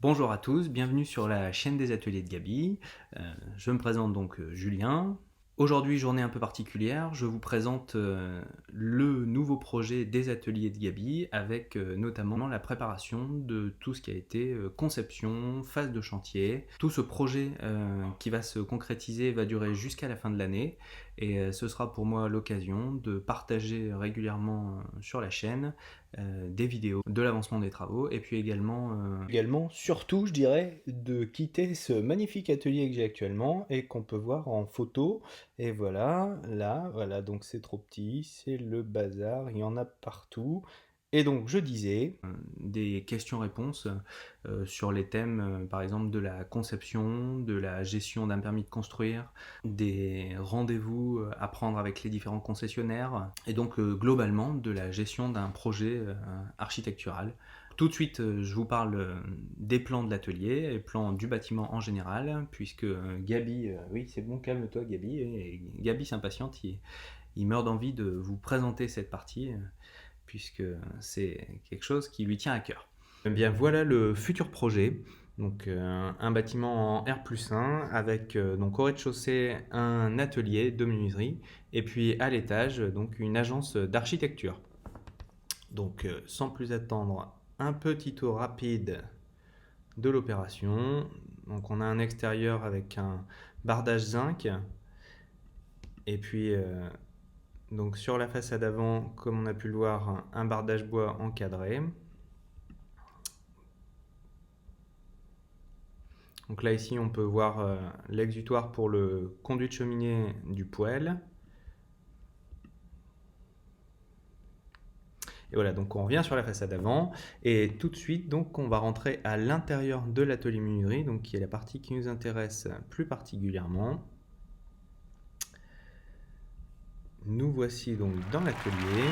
Bonjour à tous, bienvenue sur la chaîne des ateliers de Gabi. Je me présente donc Julien. Aujourd'hui, journée un peu particulière, je vous présente le nouveau projet des ateliers de Gabi avec notamment la préparation de tout ce qui a été conception, phase de chantier. Tout ce projet qui va se concrétiser va durer jusqu'à la fin de l'année et ce sera pour moi l'occasion de partager régulièrement sur la chaîne des vidéos de l'avancement des travaux et puis également, surtout je dirais, de quitter ce magnifique atelier que j'ai actuellement et qu'on peut voir en photo. Et voilà, là, voilà, donc c'est trop petit, c'est le bazar, il y en a partout. Et donc je disais, des questions-réponses sur les thèmes, par exemple, de la conception, de la gestion d'un permis de construire, des rendez-vous à prendre avec les différents concessionnaires, et donc globalement de la gestion d'un projet architectural. Tout de suite, je vous parle des plans de l'atelier, et plans du bâtiment en général, puisque Gabi, oui c'est bon, calme-toi Gabi, et Gabi s'impatiente, il meurt d'envie de vous présenter cette partie, puisque c'est quelque chose qui lui tient à cœur. Eh bien voilà le futur projet. Donc un bâtiment en R+1 avec donc au rez-de-chaussée un atelier de menuiserie et puis à l'étage donc une agence d'architecture. Donc sans plus attendre, un petit tour rapide de l'opération. Donc on a un extérieur avec un bardage zinc et puis donc sur la façade avant, comme on a pu le voir, un bardage bois encadré. Donc là ici on peut voir l'exutoire pour le conduit de cheminée du poêle. Et voilà, donc on revient sur la façade avant et tout de suite donc on va rentrer à l'intérieur de l'atelier menuiserie, donc qui est la partie qui nous intéresse plus particulièrement. Nous voici donc dans l'atelier.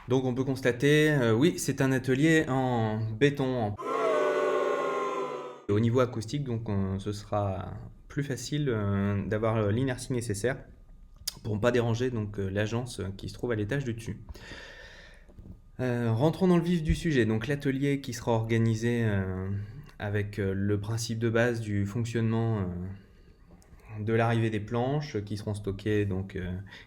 Donc on peut constater, oui, c'est un atelier en béton. Au niveau acoustique, donc ce sera plus facile d'avoir l'inertie nécessaire pour ne pas déranger donc l'agence qui se trouve à l'étage du dessus. Rentrons dans le vif du sujet. Donc l'atelier qui sera organisé avec le principe de base du fonctionnement de l'arrivée des planches qui seront stockées donc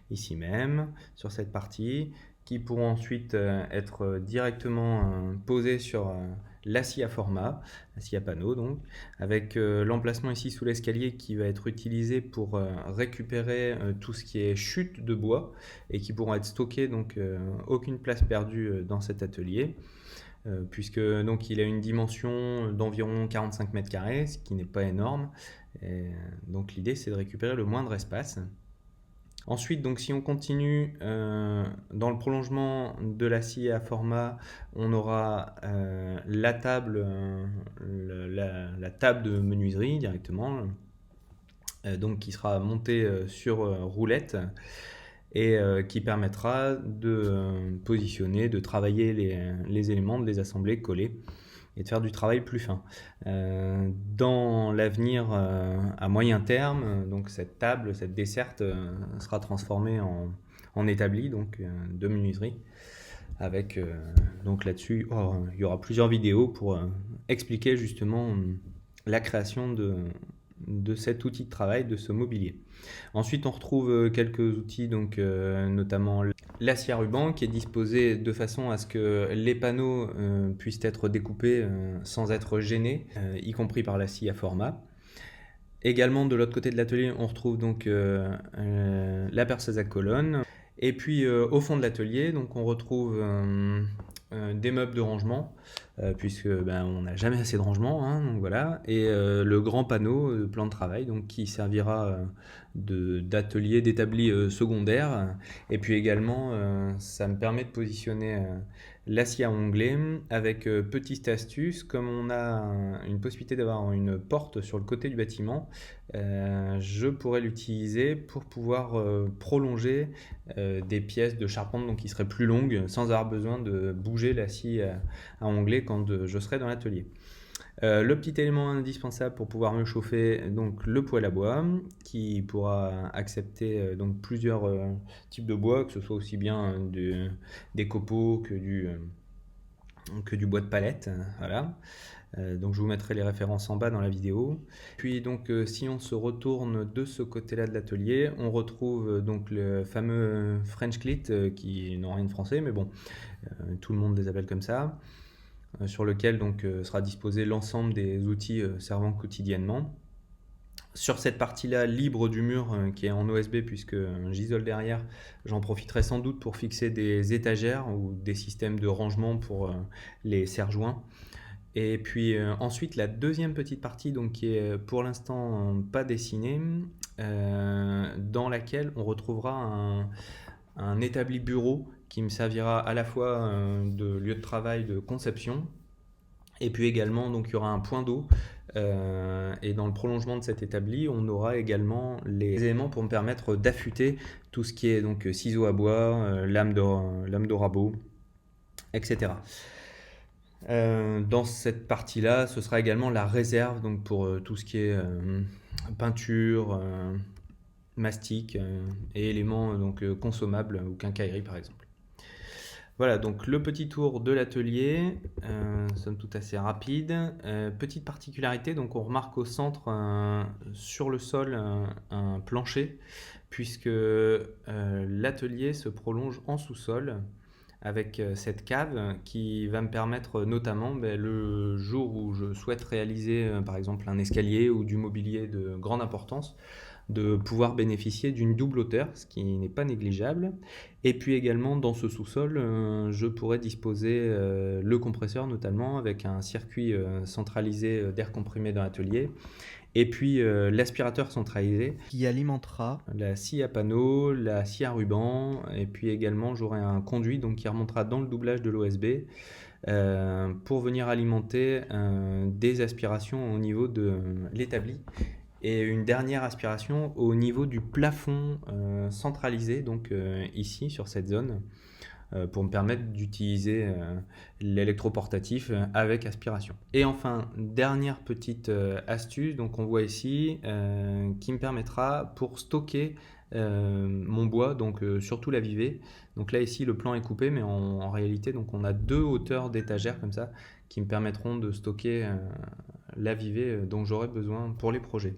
ici même sur cette partie, qui pourront ensuite être directement posées sur l'acier à format, acier à panneau donc, avec l'emplacement ici sous l'escalier qui va être utilisé pour récupérer tout ce qui est chute de bois et qui pourront être stockés, donc aucune place perdue dans cet atelier. Puisque donc il a une dimension d'environ 45 mètres carrés, ce qui n'est pas énorme. Et donc l'idée c'est de récupérer le moindre espace. Ensuite, donc, si on continue dans le prolongement de l'acier à format, on aura la table de menuiserie directement, donc qui sera montée sur roulette et qui permettra de positionner, de travailler les éléments, de les assembler, coller et de faire du travail plus fin. Dans l'avenir à moyen terme, donc cette table, cette desserte sera transformée en établi donc, de menuiserie. Avec donc là-dessus, il y aura plusieurs vidéos pour expliquer justement la création de cet outil de travail, de ce mobilier. Ensuite, on retrouve quelques outils, donc notamment l'acier à ruban qui est disposé de façon à ce que les panneaux puissent être découpés sans être gênés, y compris par l'acier à format. Également, de l'autre côté de l'atelier, on retrouve donc la perceuse à colonne. Et puis, au fond de l'atelier, donc, on retrouve des meubles de rangement, puisque on n'a jamais assez de rangement, hein, donc voilà, et le grand panneau de plan de travail donc, qui servira d'atelier, d'établi secondaire, et puis également ça me permet de positionner l'acier à onglet avec petite astuce, comme on a une possibilité d'avoir une porte sur le côté du bâtiment, je pourrais l'utiliser pour pouvoir prolonger des pièces de charpente donc, qui seraient plus longues sans avoir besoin de bouger l'acier à onglet quand je serai dans l'atelier. Le petit élément indispensable pour pouvoir me chauffer, donc le poêle à bois, qui pourra accepter donc plusieurs types de bois, que ce soit aussi bien des copeaux que du bois de palette. Voilà. Donc je vous mettrai les références en bas dans la vidéo. Puis donc si on se retourne de ce côté-là de l'atelier, on retrouve donc le fameux French Clit qui n'ont rien de français, mais bon, tout le monde les appelle comme ça, sur lequel donc sera disposé l'ensemble des outils servant quotidiennement. Sur cette partie-là, libre du mur qui est en OSB, puisque j'isole derrière, j'en profiterai sans doute pour fixer des étagères ou des systèmes de rangement pour les serre-joints. Et puis ensuite, la deuxième petite partie, donc, qui est pour l'instant pas dessinée, dans laquelle on retrouvera un établi bureau qui me servira à la fois de lieu de travail de conception, et puis également, donc, il y aura un point d'eau. Et dans le prolongement de cet établi, on aura également les éléments pour me permettre d'affûter tout ce qui est donc ciseaux à bois, lame de rabot, etc. Dans cette partie-là, ce sera également la réserve donc pour tout ce qui est peinture, mastic et éléments donc consommables ou quincaillerie par exemple. Voilà, donc le petit tour de l'atelier, somme toute assez rapide. Petite particularité, donc on remarque au centre, sur le sol, un plancher, puisque l'atelier se prolonge en sous-sol avec cette cave qui va me permettre notamment, le jour où je souhaite réaliser par exemple un escalier ou du mobilier de grande importance, de pouvoir bénéficier d'une double hauteur, ce qui n'est pas négligeable. Et puis également dans ce sous-sol, je pourrais disposer le compresseur notamment avec un circuit centralisé d'air comprimé dans l'atelier. Et puis l'aspirateur centralisé qui alimentera la scie à panneau, la scie à ruban, et puis également j'aurai un conduit donc, qui remontera dans le doublage de l'OSB pour venir alimenter des aspirations au niveau de l'établi et une dernière aspiration au niveau du plafond centralisé, donc ici sur cette zone, pour me permettre d'utiliser l'électroportatif avec aspiration. Et enfin, dernière petite astuce, donc on voit ici, qui me permettra pour stocker mon bois, donc surtout la vivée. Donc là ici le plan est coupé, mais en réalité donc on a deux hauteurs d'étagères comme ça qui me permettront de stocker la vivée dont j'aurai besoin pour les projets.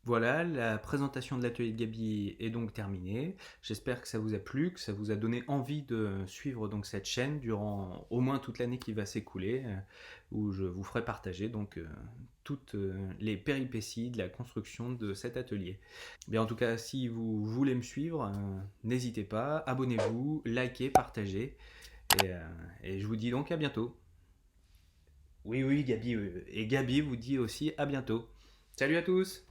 Voilà, la présentation de l'atelier de Gabi est donc terminée. J'espère que ça vous a plu, que ça vous a donné envie de suivre donc cette chaîne durant au moins toute l'année qui va s'écouler, où je vous ferai partager donc toutes les péripéties de la construction de cet atelier. Mais en tout cas, si vous voulez me suivre, n'hésitez pas, abonnez-vous, likez, partagez, et je vous dis donc à bientôt. Oui, Gabi, et Gabi vous dit aussi à bientôt. Salut à tous!